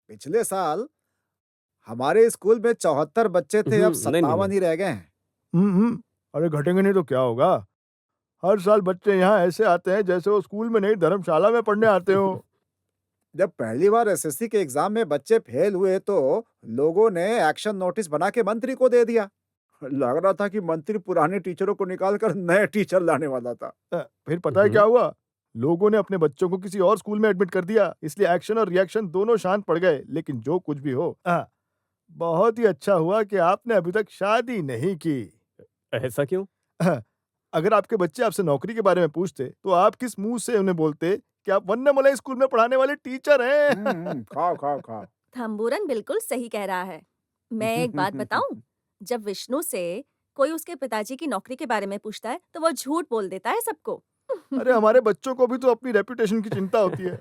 पिछले साल हमारे स्कूल में 74 बच्चे थे, अब नहीं, नहीं, 57 नहीं। ही रह गए हैं। अरे घटेंगे नहीं तो क्या होगा? हर साल बच्चे यहाँ ऐसे आते हैं जैसे वो स्कूल में नहीं धर्मशाला में पढ़ने आते हो। जब पहली बार एसएससी के एग्जाम में बच्चे फेल हुए तो लोगों ने एक्शन नोटिस बना के मंत्री को दे दिया। लग रहा था कि मंत्री पुराने टीचरों को निकाल कर नए टीचर लाने वाला था। फिर पता है क्या हुआ? लोगों ने अपने बच्चों को किसी और स्कूल में एडमिट कर दिया, इसलिए एक्शन और रिएक्शन दोनों शांत पड़ गए। लेकिन जो कुछ भी हो, बहुत ही अच्छा हुआ कि आपने अभी तक शादी नहीं की। ऐसा क्यों? अगर आपके बच्चे आपसे नौकरी के बारे में पूछते, तो आप किस मुंह से उन्हें बोलते कि आप वन्नामलाई स्कूल में पढ़ाने वाले टीचर हैं? खाओ खाओ खाओ। थंबूरन बिल्कुल सही कह रहा है। मैं एक बात बताऊं, जब विष्णु से कोई उसके पिताजी की नौकरी के बारे में पूछता है तो वो झूठ बोल देता है सबको। अरे हमारे बच्चों को भी तो अपनी रेपुटेशन की चिंता होती है।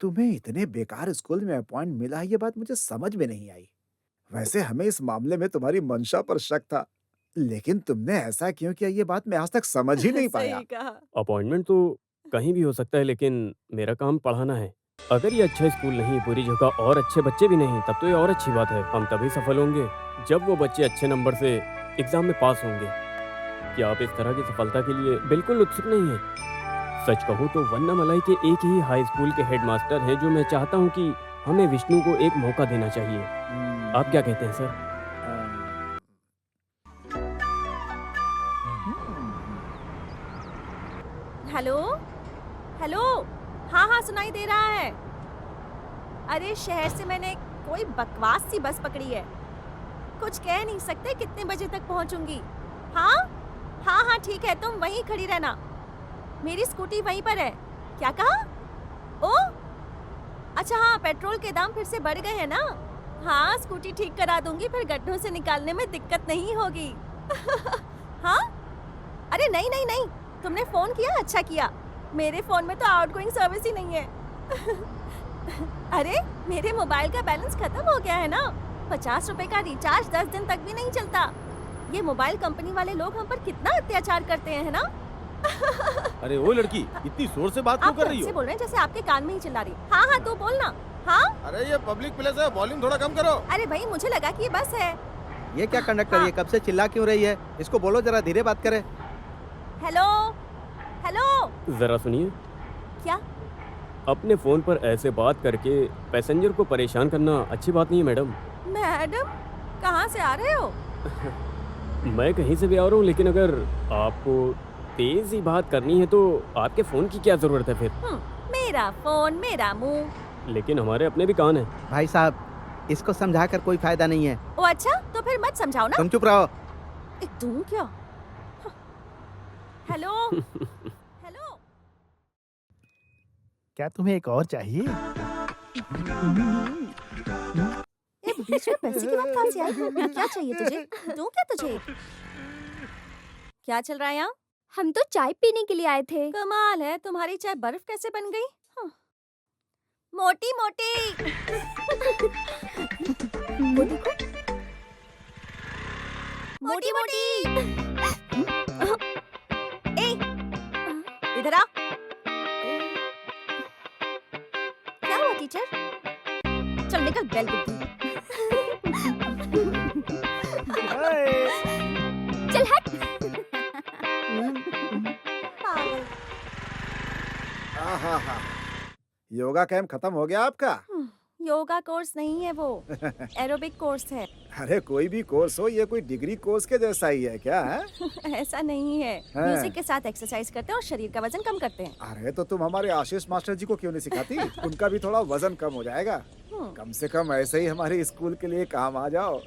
तुम्हें इतने बेकार स्कूल में अपॉइंट मिला, ये बात मुझे समझ में नहीं आई। वैसे हमें इस मामले में तुम्हारी मंशा पर शक था, लेकिन तुमने ऐसा क्यों किया ये बात मैं आज तक समझ ही नहीं पाया। सही कहा। अपॉइंटमेंट तो कहीं भी हो सकता है, लेकिन मेरा काम पढ़ाना है। अगर ये अच्छा स्कूल नहीं, पूरी जगह और अच्छे बच्चे भी नहीं, तब तो ये और अच्छी बात है। हम तभी सफल होंगे जब वो बच्चे अच्छे नंबर से एग्जाम में पास होंगे। क्या आप इस तरह की सफलता के लिए बिल्कुल उत्सुक नहीं हैं? सच कहूँ तो वन्नामलाई के एक ही हाई स्कूल के हेडमास्टर हैं जो मैं चाहता हूँ कि हमें विष्णु को एक मौका देना चाहिए। आप क्या कहते हैं सर? हेलो हेलो, हाँ हाँ सुनाई दे रहा है। अरे शहर से मैंने कोई बकवास सी बस पकड़ी है, कुछ कह नहीं सकते कितने बजे तक पहुंचूंगी। हाँ हाँ हाँ ठीक है, तुम वहीं खड़ी रहना, मेरी स्कूटी वहीं पर है। क्या कहा? ओ अच्छा हाँ, पेट्रोल के दाम फिर से बढ़ गए हैं ना। हाँ स्कूटी ठीक करा दूंगी, फिर गड्ढों से निकालने में दिक्कत नहीं होगी। हाँ अरे नहीं नहीं नहीं, तुमने फोन किया, अच्छा किया। मेरे फोन में तो आउटगोइंग सर्विस ही नहीं है। अरे मेरे मोबाइल का बैलेंस खत्म हो गया है ना। 50 रुपए का रिचार्ज 10 दिन तक भी नहीं चलता। ये मोबाइल कंपनी वाले लोग हम पर कितना अत्याचार करते हैं ना। अरे ओ लड़की, इतनी जोर से बात क्यों आप कर रही ऐसे हो? बोल रहे हैं जैसे आपके कान में ही चिल्ला रही। हाँ हाँ तू बोलना। हाँ अरे ये पब्लिक प्लेस है, वॉल्यूम थोड़ा कम करो। अरे भाई मुझे लगा कि ये बस है। ये क्या कंडक्टर, ये कब से चिल्ला क्यों रही है? इसको बोलो जरा धीरे बात करे। हेलो हेलो, जरा सुनिए। क्या? अपने फोन पर ऐसे बात करके पैसेंजर को परेशान करना अच्छी बात नहीं है मैडम। मैडम कहाँ से आ रहे हो? मैं कहीं से भी आ रहा हूँ, लेकिन अगर आपको तेज ही बात करनी है तो आपके फोन की क्या जरूरत है फिर? मेरा फोन मेरा मुंह। लेकिन हमारे अपने भी कान हैं। भाई साहब, इसको समझा कर कोई फायदा नहीं है। ओ अच्छा, तो फिर मत समझाओ ना। तुम चुप रहो। तुम क्या? हेलो हेलो, क्या तुम्हें एक और चाहिए? ये बीच में पैसे की बात कहाँ से आई? क्या चाहिए तुझे? दूं क्या तुझे? क्या चल रहा है यहाँ? हम तो चाय पीने के लिए आए थे। कमाल है, तुम्हारी चाय बर्फ कैसे बन गई? मोटी मोटी। वो देखो, मोटी मोटी। ए, इधर आ। क्या हुआ टीचर? चल निकल बैल बुद्धि। चल हट। पागल। आहा, योगा कैंप खत्म हो गया आपका? योगा कोर्स नहीं है वो, एरोबिक कोर्स है। अरे कोई भी कोर्स हो, ये कोई डिग्री कोर्स के जैसा ही है क्या? है ऐसा नहीं है, हाँ। म्यूजिक के साथ एक्सरसाइज करते हैं और शरीर का वजन कम करते हैं। अरे तो तुम हमारे आशीष मास्टर जी को क्यों नहीं सिखाती? उनका भी थोड़ा वजन कम हो जाएगा। कम से कम ऐसे ही हमारे स्कूल के लिए काम आ जाओ।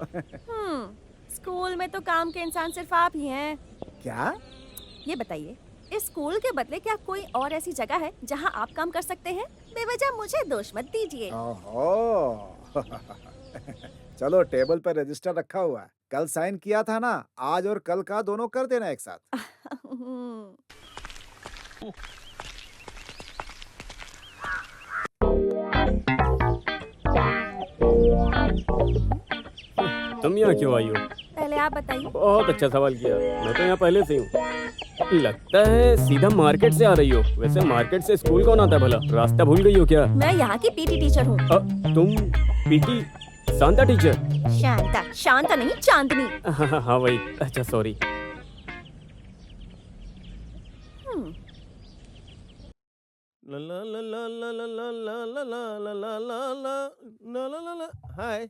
स्कूल में तो काम के इंसान सिर्फ आप ही हैं। क्या? ये बताइए, इस स्कूल के बदले क्या कोई और ऐसी जगह है जहां आप काम कर सकते हैं? बेवजह मुझे दोष मत दीजिए। ओहो। चलो टेबल पर रजिस्टर रखा हुआ है, कल साइन किया था ना, आज और कल का दोनों कर देना एक साथ। तुम यहाँ क्यों आई हो? पहले आप बताइए। बहुत अच्छा सवाल किया, मैं तो यहाँ पहले से हूँ। लगता है सीधा मार्केट से आ रही हो। वैसे मार्केट से स्कूल कौन आता है भला? रास्ता भूल गई हो क्या? मैं यहाँ की पीटी टीचर हूँ। तुम पीटी शांता टीचर? शांता, शांता नहीं, चांदनी। हाँ वही। अच्छा सॉरी। ला ला ला ला ला ला ला ला ला ला ला ला ला ला ला ला ला हाय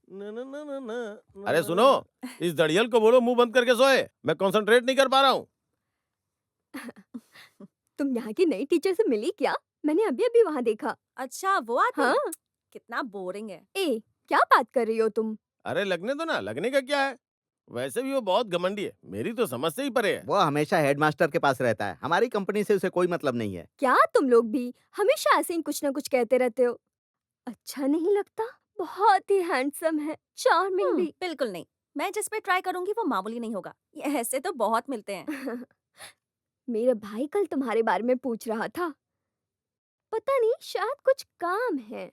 ना ना ना ना ना। अरे सुनो, इस दड़ियल को बोलो मुंह बंद करके सोए। मैं कंसंट्रेट नहीं कर पा रहा हूँ। तुम यहाँ की नई टीचर से मिली क्या? मैंने अभी अभी वहाँ देखा। अच्छा, वो आती है? हाँ। कितना बोरिंग है। ए, क्या बात कर रही हो तुम? अरे लगने दो ना, लगने का क्या है। वैसे भी वो बहुत घमंडी है, मेरी तो समझ से ही परे है। वो हमेशा हेडमास्टर के पास रहता है, हमारी कंपनी से उसे कोई मतलब नहीं है। क्या तुम लोग भी हमेशा ऐसे ही कुछ ना कुछ कहते रहते हो? अच्छा नहीं लगता? बहुत ही हैंडसम है, चार्मिंग भी। बिल्कुल नहीं। मैं जिस पे ट्राई करूंगी वो मामूली नहीं होगा। ये ऐसे तो बहुत मिलते हैं। मेरा भाई कल तुम्हारे बारे में पूछ रहा था। पता नहीं, शायद कुछ काम है।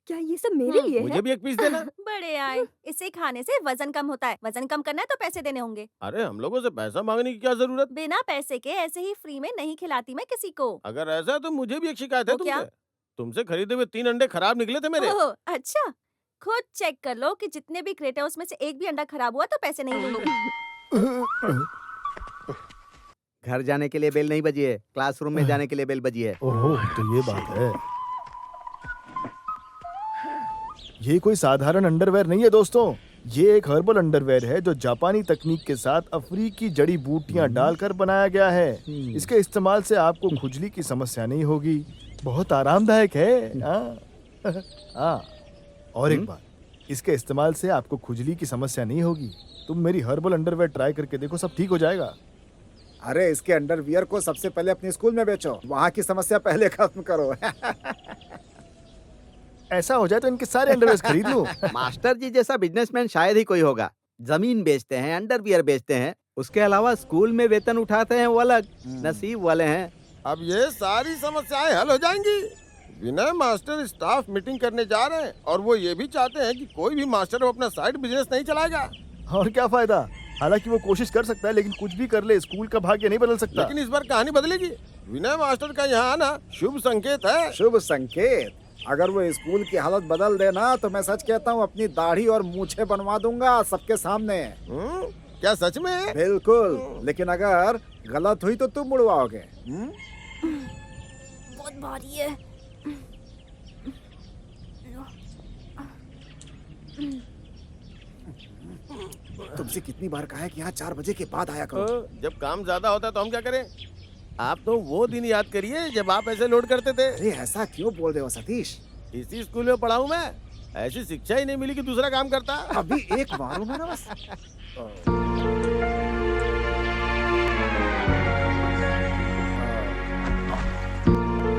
क्या ये सब मेरे लिए मुझे है? भी एक पीस देना। बड़े आए। इसे खाने से वजन कम होता है। वजन कम करना है तो पैसे देने होंगे। अरे हम लोगों से पैसा मांगने की क्या जरूरत। बिना पैसे के ऐसे ही फ्री में नहीं खिलाती मैं किसी को। अगर ऐसा है तो मुझे भी एक शिकायत है वो क्या? तुमसे। तुमसे खरीदे हुए 3 अंडे खराब निकले थे मेरे। ओह, अच्छा। खुद चेक कर लो कि जितने भी क्रेट है उसमें से एक भी अंडा खराब हुआ तो पैसे नहीं लूंगी। घर जाने के लिए बेल नहीं बजी है, क्लासरूम में जाने के लिए बेल बजी है। ओहो, तो ये बात है। ये कोई साधारण अंडरवेयर नहीं है दोस्तों, ये एक हर्बल अंडरवेयर है जो जापानी तकनीक के साथ अफ्रीकी जड़ी बूटियां डालकर बनाया गया है। इसके इस्तेमाल से आपको खुजली की समस्या नहीं होगी, बहुत आरामदायक है। हाँ, और एक बात, इसके इस्तेमाल से आपको खुजली की समस्या नहीं होगी। तुम मेरी हर्बल अंडरवेयर ट्राई करके देखो, सब ठीक हो जाएगा। अरे इसके अंडरवियर को सबसे पहले अपने स्कूल में बेचो, वहाँ की समस्या पहले खत्म करो। ऐसा हो जाए तो इनके सारे अंडरवेयर खरीद लूं। मास्टर जी जैसा बिजनेसमैन शायद ही कोई होगा। जमीन बेचते हैं, अंडरवियर बेचते हैं, उसके अलावा स्कूल में वेतन उठाते हैं वो अलग, नसीब वाले हैं। अब ये सारी समस्याएं हल हो जाएंगी। विनय मास्टर स्टाफ मीटिंग करने जा रहे हैं और वो ये भी चाहते हैं कि कोई भी मास्टर अपना साइड बिजनेस नहीं चलाएगा। और क्या फायदा, हालांकि वो कोशिश कर सकता है, लेकिन कुछ भी कर ले स्कूल का भाग्य नहीं बदल सकता। लेकिन इस बार कहानी बदलेगी। विनय मास्टर का यहाँ आना शुभ संकेत है। शुभ संकेत। अगर वो स्कूल की हालत बदल देना तो मैं सच कहता हूँ अपनी दाढ़ी और मूछें बनवा दूंगा सबके सामने। क्या सच में? बिल्कुल, लेकिन अगर गलत हुई तो तुम मुड़वाओगे। बहुत भारी है। तुमसे कितनी बार कहा है कि यहाँ 4 बजे के बाद आया करो। जब काम ज्यादा होता है तो हम क्या करें? आप तो वो दिन याद करिए जब आप ऐसे लोड करते थे। अरे ऐसा क्यों बोल रहे हो सतीश? इसी स्कूल में पढ़ा हूँ मैं, ऐसी शिक्षा ही नहीं मिली कि दूसरा काम करता। अभी एक मारूंगा ना बस।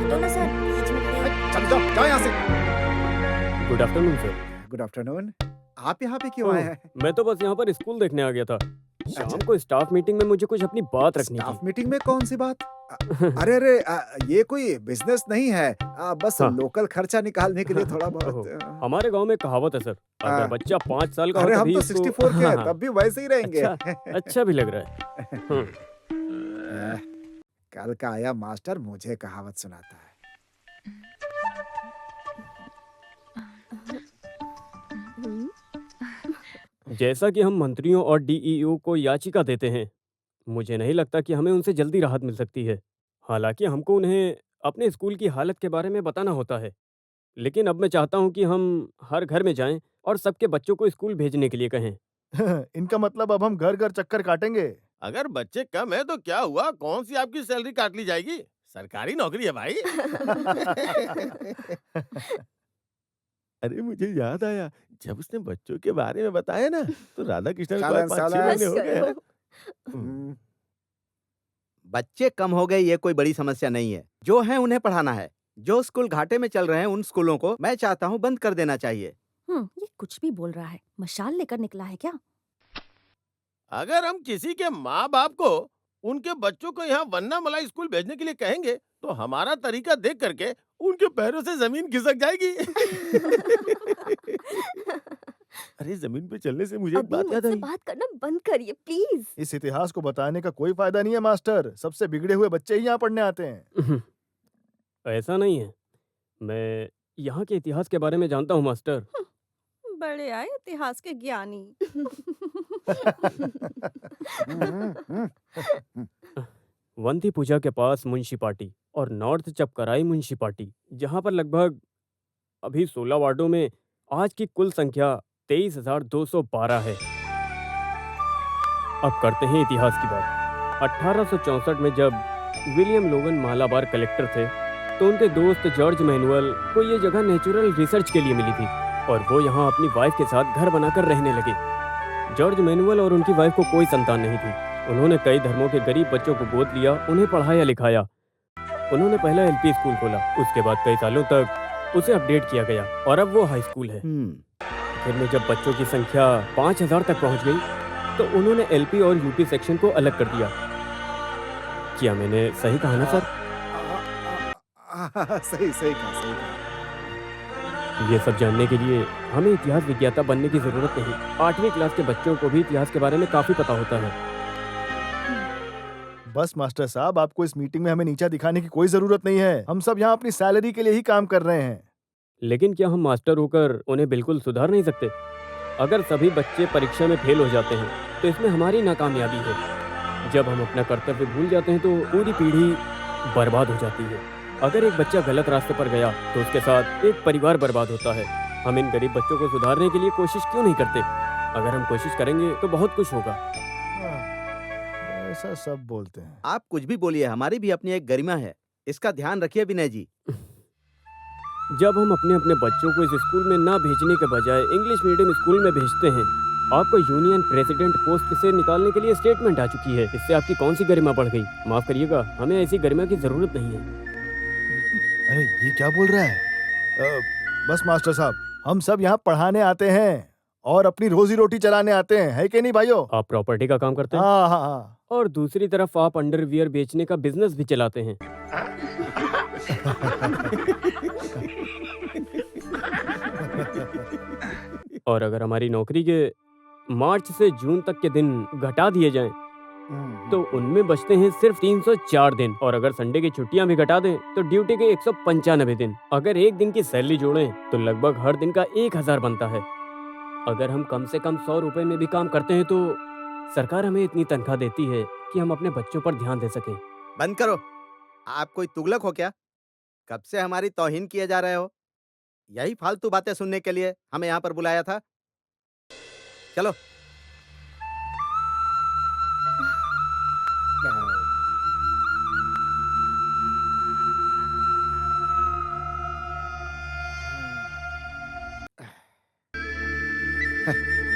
हटो ना सर, बीच में खड़े हो। चल जाओ, जाओ यहाँ से। Good afternoon sir. Good afternoon. आप यहाँ पे क्यों आए हैं? मैं तो बस यहाँ पर स्कूल देखने आ गया था। शाम को स्टाफ मीटिंग में मुझे कुछ अपनी बात रखनी स्टाफ थी। मीटिंग में कौन सी बात? अरे अरे, ये कोई बिजनेस नहीं है, बस हाँ। लोकल खर्चा निकालने के लिए थोड़ा ओहो, बहुत। हमारे गांव में कहावत है सर, अगर हाँ। बच्चा 5 साल का हो अरे हम तभी तो उसको- 64 के हैं, हाँ, तब भी वैसे ही रहेंगे। अच्छा भी लग रहा है। कल का आया मास्टर मुझे कहावत सुनाता है। जैसा कि हम मंत्रियों और डीईओ को याचिका देते हैं, मुझे नहीं लगता कि हमें उनसे जल्दी राहत मिल सकती है। हालांकि हमको उन्हें अपने स्कूल की हालत के बारे में बताना होता है, लेकिन अब मैं चाहता हूं कि हम हर घर में जाएं और सबके बच्चों को स्कूल भेजने के लिए कहें। इनका मतलब अब हम घर घर चक्कर काटेंगे। अगर बच्चे कम है तो क्या हुआ, कौन सी आपकी सैलरी काट ली जाएगी? सरकारी नौकरी है भाई। अरे मुझे याद आया, जब उसने बच्चों के बारे में बताया ना तो राधा कृष्ण को आज 5-6 सालन। महीने हो गए हैं। हम्म, बच्चे कम हो गए ये कोई बड़ी समस्या नहीं है, जो है उन्हें पढ़ाना है। जो स्कूल घाटे में चल रहे हैं उन स्कूलों को मैं चाहता हूँ बंद कर देना चाहिए। ये कुछ भी बोल रहा है। मशाल लेकर निकला है क्या? अगर हम किसी के माँ बाप को उनके बच्चों को यहाँ वन्ना मलाई स्कूल भेजने के लिए कहेंगे तो हमारा तरीका देख करके उनके पैरों से जमीन खिसक जाएगी। अरे जमीन पे चलने से मुझे एक अभी बात याद मुझसे आई। बात करना बंद करिए प्लीज। इस इतिहास को बताने का कोई फायदा नहीं है मास्टर, सबसे बिगड़े हुए बच्चे ही यहाँ पढ़ने आते हैं। ऐसा नहीं है। मैं यहाँ के इतिहास के बारे में जानता हूँ मास्टर। बड़े आए इतिहास के ज्ञानी। वंथी पूजा के पास मुंशीपाटी और नॉर्थ चपकराई मुंशीपाटी, जहाँ पर लगभग अभी 16 वार्डों में आज की कुल संख्या 23,212 है। अब करते हैं इतिहास की बात। 1864 में जब विलियम लोगन मालाबार कलेक्टर थे, तो उनके दोस्त जॉर्ज मैनुअल को ये जगह नेचुरल रिसर्च के लिए मिली थी और वो यहाँ अपनी वाइफ के साथ घर बनाकर रहने लगे। जॉर्ज मैनुअल और उनकी वाइफ को कोई संतान नहीं थी। उन्होंने कई धर्मों के गरीब बच्चों को गोद लिया, उन्हें पढ़ाया लिखाया। उन्होंने पहला एलपी स्कूल खोला, उसके बाद कई सालों तक उसे अपडेट किया गया और अब वो हाई स्कूल है। फिर में जब बच्चों की संख्या 5,000 तक पहुंच गई, तो उन्होंने एलपी और यूपी सेक्शन को अलग कर दिया। क्या मैंने सही कहा ना सर? सही सही कहा, सही कहा। ये सब जानने के लिए हमें इतिहास विज्ञाता बनने की जरूरत नहीं। 8वीं क्लास के बच्चों को भी इतिहास के बारे में काफी पता होता है। बस मास्टर साहब, आपको इस मीटिंग में हमें नीचा दिखाने की कोई जरूरत नहीं है। हम सब यहाँ अपनी सैलरी के लिए ही काम कर रहे हैं। लेकिन क्या हम मास्टर होकर उन्हें बिल्कुल सुधार नहीं सकते? अगर सभी बच्चे परीक्षा में फेल हो जाते हैं, तो इसमें हमारी नाकामयाबी है। जब हम अपना कर्तव्य भूल जाते हैं, तो पूरी पीढ़ी बर्बाद हो जाती है। अगर एक बच्चा गलत रास्ते पर गया, तो उसके साथ एक परिवार बर्बाद होता है। हम इन गरीब बच्चों को सुधारने के लिए कोशिश क्यों नहीं करते? अगर हम कोशिश करेंगे तो बहुत कुछ होगा। ऐसा सब बोलते हैं। आप कुछ भी बोलिए, हमारी भी अपनी एक गरिमा है, इसका ध्यान रखिए विनय जी। जब हम अपने अपने बच्चों को इस स्कूल में ना भेजने के बजाय इंग्लिश मीडियम स्कूल में भेजते हैं, आपको यूनियन प्रेसिडेंट पोस्ट से निकालने के लिए स्टेटमेंट आ चुकी है। इससे आपकी कौन सी गरिमा बढ़ गई? माफ करिएगा, हमें ऐसी गरिमा की जरूरत नहीं है। अरे ये क्या बोल रहा है? बस मास्टर साहब, हम सब यहाँ पढ़ाने आते हैं और अपनी रोजी रोटी चलाने आते हैं, है कि नहीं भाइयों? आप प्रॉपर्टी का काम करते हैं हाँ हाँ हाँ। और दूसरी तरफ आप अंडरवियर बेचने का बिजनेस भी चलाते हैं। और अगर हमारी नौकरी के मार्च से जून तक के दिन घटा दिए जाएं, तो उनमें बचते हैं सिर्फ 304 दिन। और अगर संडे की छुट्टियां भी घटा दें, तो ड्यूटी के 195 दिन। अगर एक दिन की सैलरी जोड़ें, तो लगभग हर दिन का 1,000 बनता है। अगर हम कम से कम 100 रुपए में भी काम करते हैं, तो सरकार हमें इतनी तनख्वाह देती है कि हम अपने बच्चों पर ध्यान दे सकें। बंद करो, आप कोई तुगलक हो क्या? कब से हमारी तौहीन किए जा रहे हो? यही फालतू बातें सुनने के लिए हमें यहाँ पर बुलाया था? चलो।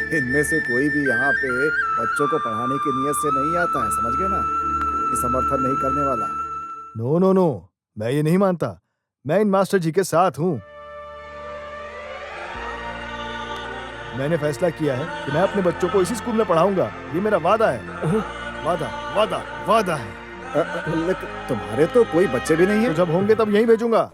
इनमें से कोई भी यहाँ पे बच्चों को पढ़ाने की नीयत से नहीं आता है, समझ गए ना? कोई समर्थन नहीं करने वाला। नो नो नो, मैं ये नहीं मानता। मैं इन मास्टर जी के साथ हूँ। मैंने फैसला किया है कि मैं अपने बच्चों को इसी स्कूल में पढ़ाऊंगा। ये मेरा वादा है। वादा वादा वादा है। लेकिन तुम्हारे तो कोई बच्चे भी नहीं तो है। जब होंगे तब यहीं भेजूंगा।